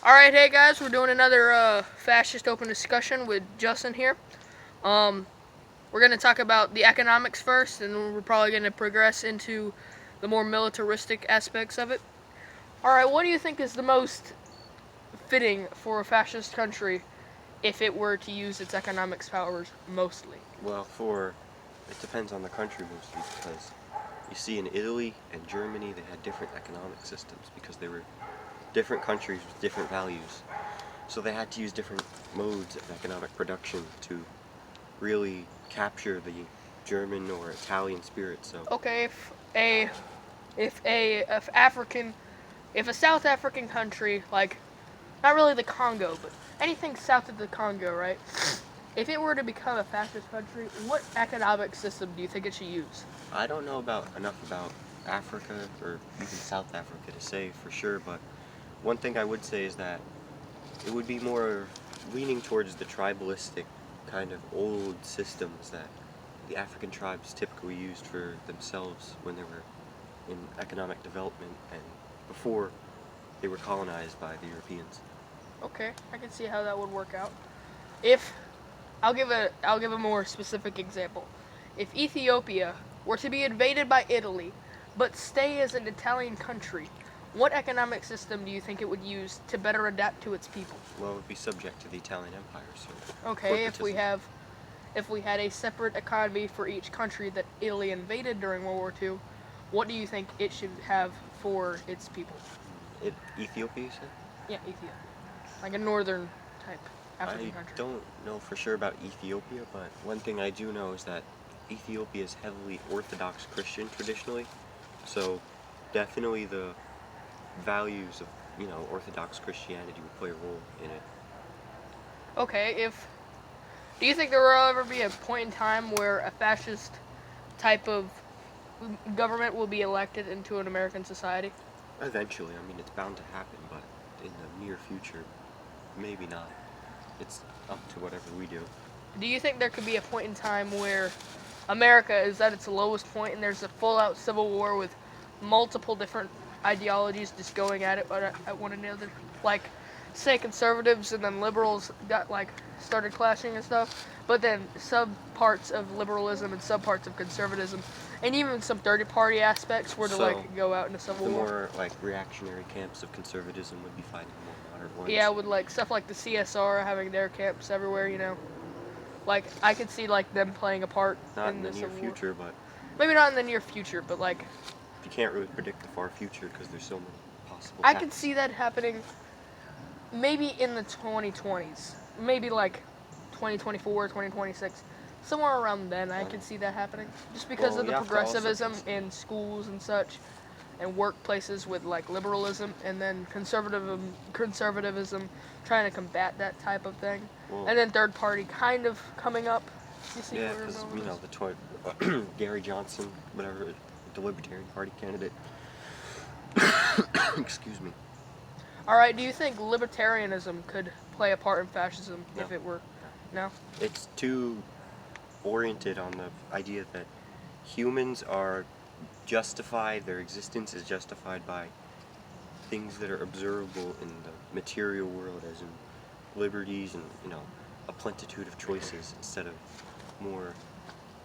Alright, hey guys, we're doing another fascist open discussion with Justin here. We're going to talk about the economics first, and we're probably going to progress into the more militaristic aspects of it. Alright, what do you think is the most fitting for a fascist country if it were to use its economics powers mostly? Well, it depends on the country mostly, because you see in Italy and Germany they had different economic systems because they were different countries with different values. So they had to use different modes of economic production to really capture the German or Italian spirit. So Okay, if a South African country, like, not really the Congo, but anything south of the Congo, right? If it were to become a fascist country, what economic system do you think it should use? I don't know enough about Africa or even South Africa to say for sure, but one thing I would say is that it would be more leaning towards the tribalistic kind of old systems that the African tribes typically used for themselves when they were in economic development and before they were colonized by the Europeans. Okay, I can see how that would work out. If I'll give a more specific example. If Ethiopia were to be invaded by Italy, but stay as an Italian country, what economic system do you think it would use to better adapt to its people? Well, it would be subject to the Italian Empire, so Okay, if we had a separate economy for each country that Italy invaded during World War II, what do you think it should have for its people? Ethiopia, you said? Yeah, Ethiopia. Like a northern type African I country. don't know for sure about Ethiopia, but one thing I do know is that Ethiopia is heavily Orthodox Christian traditionally, so definitely the values of, Orthodox Christianity would play a role in it. Okay, do you think there will ever be a point in time where a fascist type of government will be elected into an American society? Eventually, I mean, it's bound to happen, but in the near future, maybe not. It's up to whatever we do. Do you think there could be a point in time where America is at its lowest point and there's a full-out civil war with multiple different ideologies just going at one another? Like, say conservatives and then liberals started clashing and stuff, but then sub-parts of liberalism and sub-parts of conservatism and even some third party aspects were to go out in a civil war. The more reactionary camps of conservatism would be fighting the more moderate ones. Yeah, with stuff like the CSR having their camps everywhere. Like, I could see them playing a part in the near future, but maybe not in the near future, but you can't really predict the far future because there's so many possible. I could see that happening maybe in the 2020s, maybe 2024, 2026, somewhere around then. I could see that happening just because of the progressivism in schools and such, and workplaces with liberalism, and then conservatism trying to combat that type of thing, and then third party kind of coming up. You see because Gary Johnson, whatever, the Libertarian Party candidate. Excuse me. All right, do you think libertarianism could play a part in fascism if it were? No? It's too oriented on the idea that humans are justified, their existence is justified by things that are observable in the material world, as in liberties and, a plenitude of choices, instead of more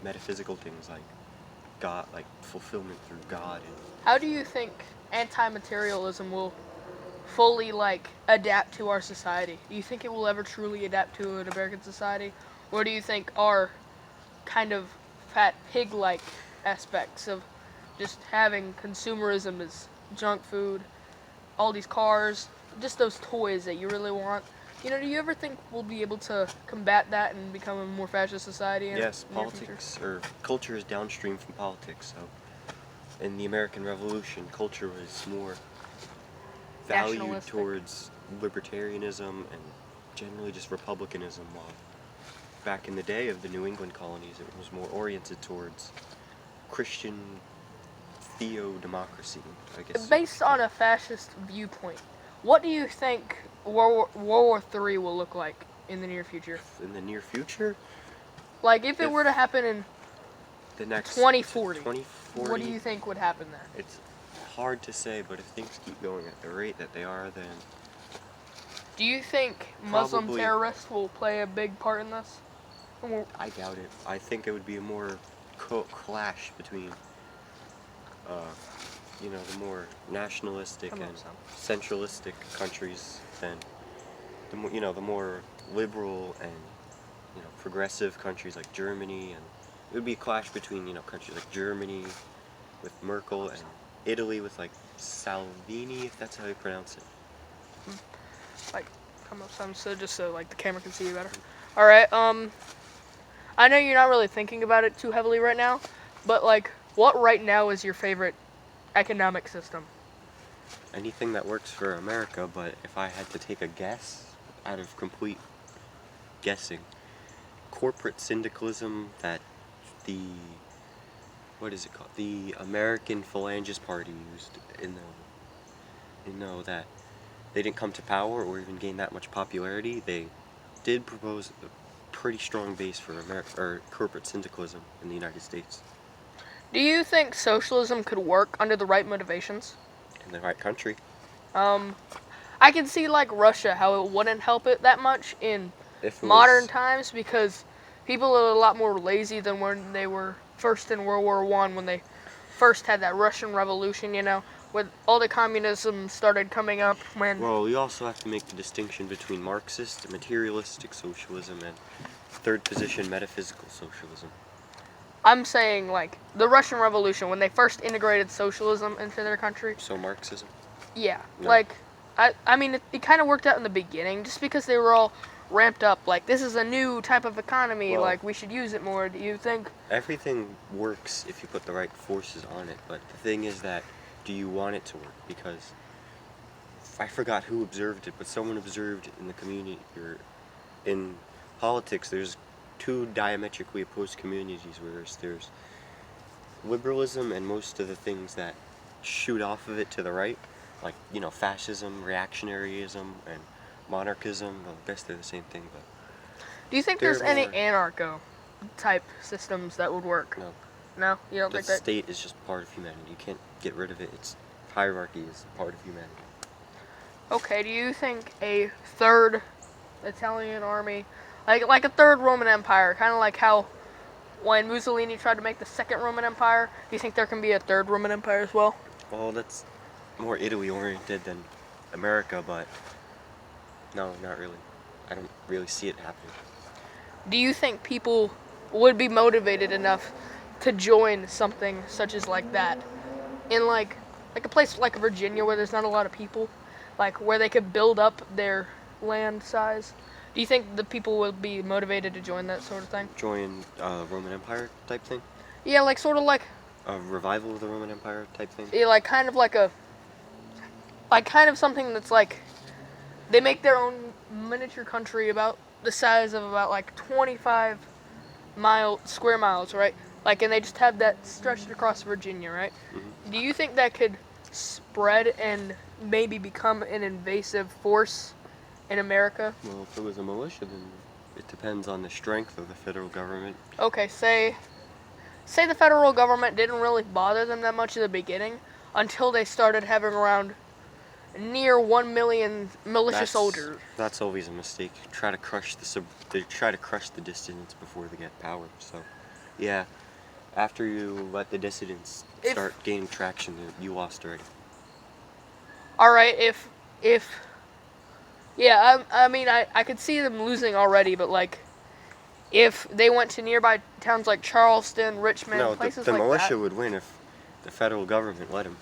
metaphysical things like God, like fulfillment through God. How do you think anti-materialism will fully adapt to our society? Do you think it will ever truly adapt to an American society, or do you think our kind of fat pig-like aspects of just having consumerism as junk food, all these cars, just those toys that you really want, do you ever think we'll be able to combat that and become a more fascist society? Yes, politics or culture is downstream from politics. So in the American Revolution, culture was more valued towards libertarianism and generally just republicanism, while back in the day of the New England colonies it was more oriented towards Christian theo-democracy, I guess. Based on a fascist viewpoint, what do you think World War III will look like in the near future? In the near future? If it were to happen in the next 2040, 2040, what do you think would happen there? It's hard to say, but if things keep going at the rate that they are, then Do you think Muslim Probably. terrorists will play a big part in this? I doubt it. I think it would be a more clash between, uh, the more nationalistic and 100%. centralistic countries than the more liberal and progressive countries like Germany, and it would be a clash between countries like Germany with Merkel and Italy with like Salvini, if that's how you pronounce it. Like, come up some so just so like the camera can see you better. All right. I know you're not really thinking about it too heavily right now, but like, what right now is your favorite economic system? Anything that works for America, but if I had to take a guess, out of complete guessing, corporate syndicalism that the what is it called? The American Phalangist Party used in that they didn't come to power or even gain that much popularity. They did propose a pretty strong base for corporate syndicalism in the United States. Do you think socialism could work under the right motivations? In the right country. I can see like Russia how it wouldn't help it that much in If it modern was, times because people are a lot more lazy than when they were first in World War I when they first had that Russian Revolution, when all the communism started coming up when well, we also have to make the distinction between Marxist and materialistic socialism and third position metaphysical socialism. I'm saying like the Russian Revolution when they first integrated socialism into their country. So Marxism? Yeah, No. like I mean it kind of worked out in the beginning just because they were all ramped up like this is a new type of economy, Well, like we should use it more. Do you think? everything works if you put the right forces on it, but the thing is that do you want it to work? Because I forgot who observed it, but someone observed in the community or in politics there's two diametrically opposed communities where there's liberalism and most of the things that shoot off of it to the right, like fascism, reactionaryism, and monarchism. Well, I guess they're the same thing, but Do you think they're there's any more. anarcho type systems that would work? No, No, you don't the think that? state is just part of humanity. You can't get rid of it. Its hierarchy is part of humanity. Okay, do you think a third Italian army, like a third Roman Empire, kind of like how when Mussolini tried to make the second Roman Empire, do you think there can be a third Roman Empire as well? Well, that's more Italy oriented than America, but no, not really. I don't really see it happening. Do you think people would be motivated enough to join something such as like that in like a place like Virginia where there's not a lot of people, like where they could build up their land size? Do you think the people would be motivated to join that sort of thing? Join Roman Empire type thing? Yeah, like sort of like A revival of the Roman Empire type thing? yeah, like kind of like kind of something that's like they make their own miniature country about the size of about like 25 square miles, right? Like, and they just have that stretched across Virginia, right? Mm-hmm. Do you think that could spread and maybe become an invasive force in America? Well, if it was a militia, then it depends on the strength of the federal government. Okay, say the federal government didn't really bother them that much in the beginning until they started having around near 1 million militia soldiers. That's always a mistake. They try to crush the dissidents before they get power. So, yeah, after you let the dissidents start gaining traction, you lost already. All right, if yeah, I mean I could see them losing already, but like if they went to nearby towns like Charleston, Richmond, No, places the like militia that. would win if the federal government let them.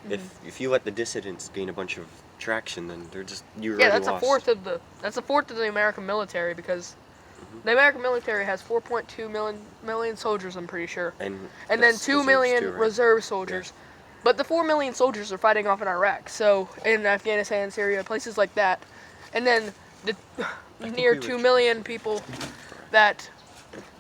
If you let the dissidents gain a bunch of traction, then you already Yeah, that's lost. a fourth of the American military because the American military has 4.2 million soldiers, I'm pretty sure, and then 2 million too, right? reserve soldiers. Yeah. But the 4 million soldiers are fighting off in Iraq, so in Afghanistan, Syria, places like that, and then the near we were 2 million people that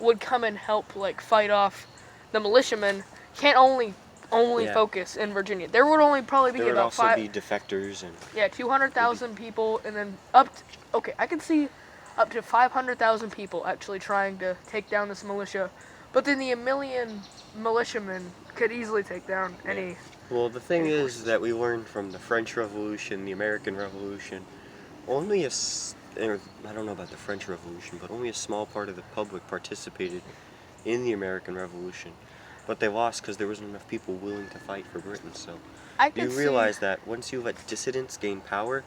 would come and help like fight off the militiamen can't only Yeah. focus in Virginia. There would only probably be There would about also be defectors and 200,000 people, and then okay, I can see up to 500,000 people actually trying to take down this militia, but then the 1 million militiamen could easily take down any. Well, the thing Any is forces. that we learned from the French Revolution, the American Revolution, only I don't know about the French Revolution, but only a small part of the public participated in the American Revolution. But they lost because there wasn't enough people willing to fight for Britain. So I you could see. realize that once you let dissidents gain power,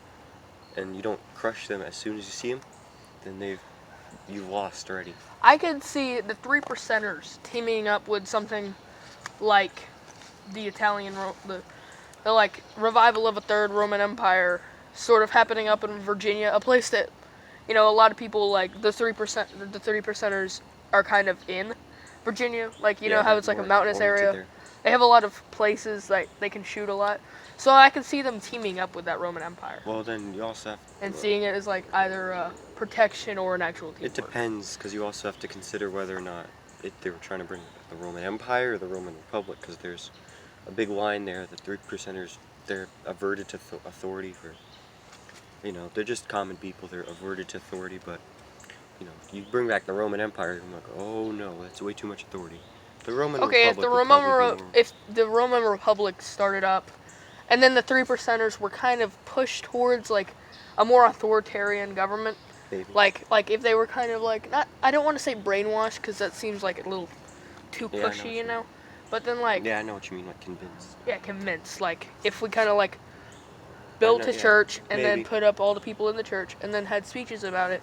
and you don't crush them as soon as you see them, then you've lost already. I could see the three percenters teaming up with something like the the like revival of a third Roman Empire, sort of happening up in Virginia, a place that, a lot of people like the 30%ers are kind of in Virginia. Like Yeah, how they're it's like a more mountainous oriented area. there. They have a lot of places like they can shoot a lot. So I can see them teaming up with that Roman Empire Well, then you also have. and seeing it as like either protection or an actual team. It depends, because you also have to consider whether or not they were trying to bring the Roman Empire or the Roman Republic, because there's a big line there. The three percenters, they're averted to authority for, they're just common people. They're averted to authority, but you bring back the Roman Empire, I'm like, oh no, that's way too much authority. The Roman Okay, Republic would probably be more. if the Roman Republic started up, and then the three percenters were kind of pushed towards like a more authoritarian government, Maybe. like if they were kind of like not, I don't want to say brainwashed because that seems like a little too Yeah, I know pushy, what you mean. But then like Yeah, I know what you mean, like convinced. yeah, convinced. Like if we kind of like built a church and then maybe. put up all the people in the church and then had speeches about it,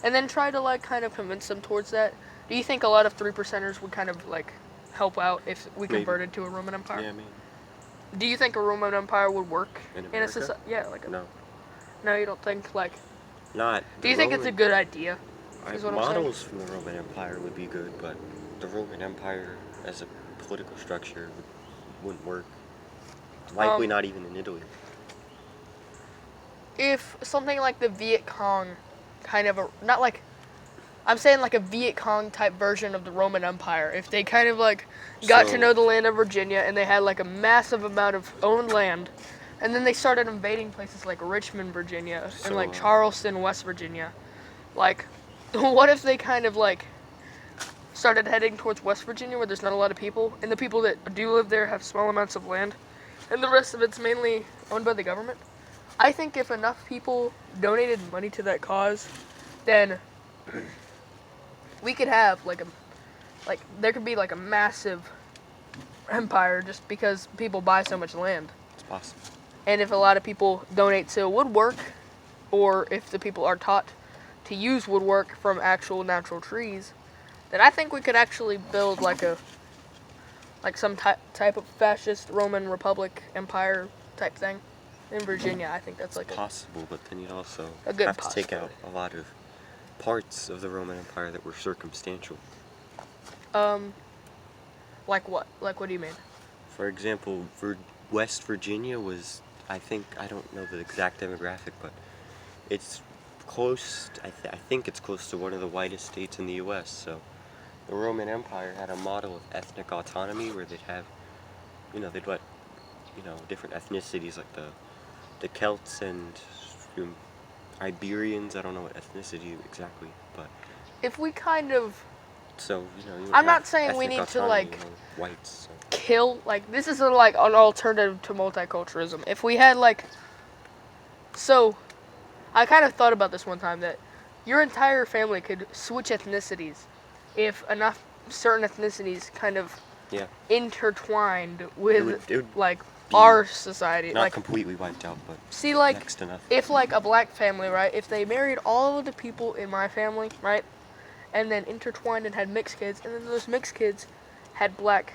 and then try to like kind of convince them towards that. Do you think a lot of three percenters would kind of like help out if we Maybe. converted to a Roman Empire? Yeah, maybe. Do you think a Roman Empire would work In a America? society? Yeah, like No. No, you don't think like. Not. Do you think it's a good idea? Is what I'm saying. Models from the Roman Empire would be good, but the Roman Empire as a political structure wouldn't work. Likely not even in Italy. If something like the Viet Cong, kind of not like, I'm saying like a Viet Cong type version of the Roman Empire, if they kind of like got to know the land of Virginia and they had like a massive amount of owned land, and then they started invading places like Richmond, Virginia, and like Charleston, West Virginia, like, what if they kind of like started heading towards West Virginia where there's not a lot of people, and the people that do live there have small amounts of land, and the rest of it's mainly owned by the government? I think if enough people donated money to that cause, then we could have there could be like a massive empire just because people buy so much land. It's possible. And if a lot of people donate to woodwork, or if the people are taught to use woodwork from actual natural trees, then I think we could actually build like some type of fascist Roman Republic empire type thing in Virginia. I think that's like possible, but then you'd also a good have to take out a lot of parts of the Roman Empire that were circumstantial. Like what? Like what do you mean? For example, West Virginia was, I don't know the exact demographic, but it's close, I think it's close to one of the whitest states in the U.S., so the Roman Empire had a model of ethnic autonomy where they'd have, they'd let, different ethnicities like the Celts and Iberians, I don't know what ethnicity exactly, but if we kind of, so, I'm not saying we need to like whites, so. kill, like this is like an alternative to multiculturalism. If we had like, so I kind of thought about this one time that your entire family could switch ethnicities if enough certain ethnicities kind of intertwined with it would like our society, not like completely wiped out, but see, like next to nothing. if like a black family, right, if they married all of the people in my family, right, and then intertwined and had mixed kids, and then those mixed kids had black,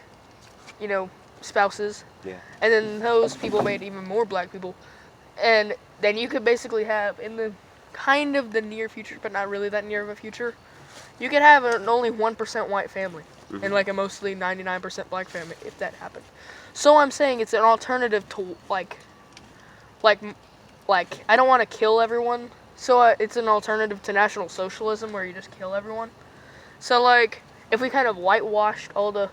spouses, and then those people made even more black people, and then you could basically have in the kind of the near future, but not really that near of a future, you could have an only 1% white family and like a mostly 99% black family if that happened. So I'm saying it's an alternative to like I don't want to kill everyone. So it's an alternative to National Socialism where you just kill everyone. So like if we kind of whitewashed all the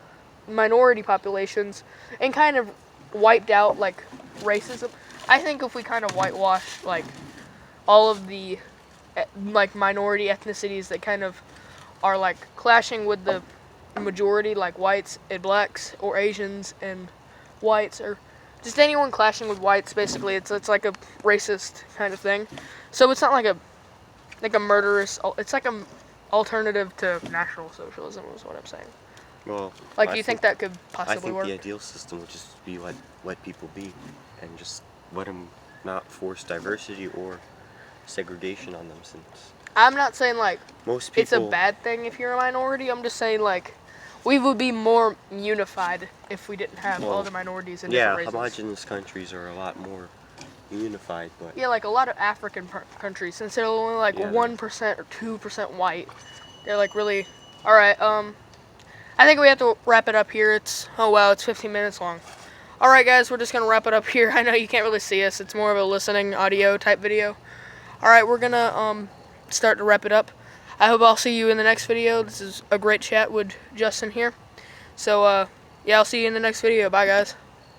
minority populations and kind of wiped out like racism, I think if we kind of whitewashed like all of the like minority ethnicities that kind of are like clashing with the majority, like whites and blacks, or Asians and whites, or just anyone clashing with whites, basically it's like a racist kind of thing. So it's not like a murderous. It's like a alternative to National Socialism, is what I'm saying. Well, Like, do you think that could I possibly think work? the ideal system would just be let people be, and just let them not force diversity or segregation on them. Since I'm not saying like most people, it's a bad thing if you're a minority. I'm just saying like we would be more unified if we didn't have all the minorities and different races. homogenous countries are a lot more unified, but Yeah, like a lot of African countries, since they're only like Yeah. 1% or 2% white, they're like really. All right. I think we have to wrap it up here. It's 15 minutes long. All right, guys, we're just gonna wrap it up here. I know you can't really see us. It's more of a listening audio type video. All right, we're gonna start to wrap it up. I hope I'll see you in the next video. This is a great chat with Justin here. So yeah, I'll see you in the next video. Bye, guys.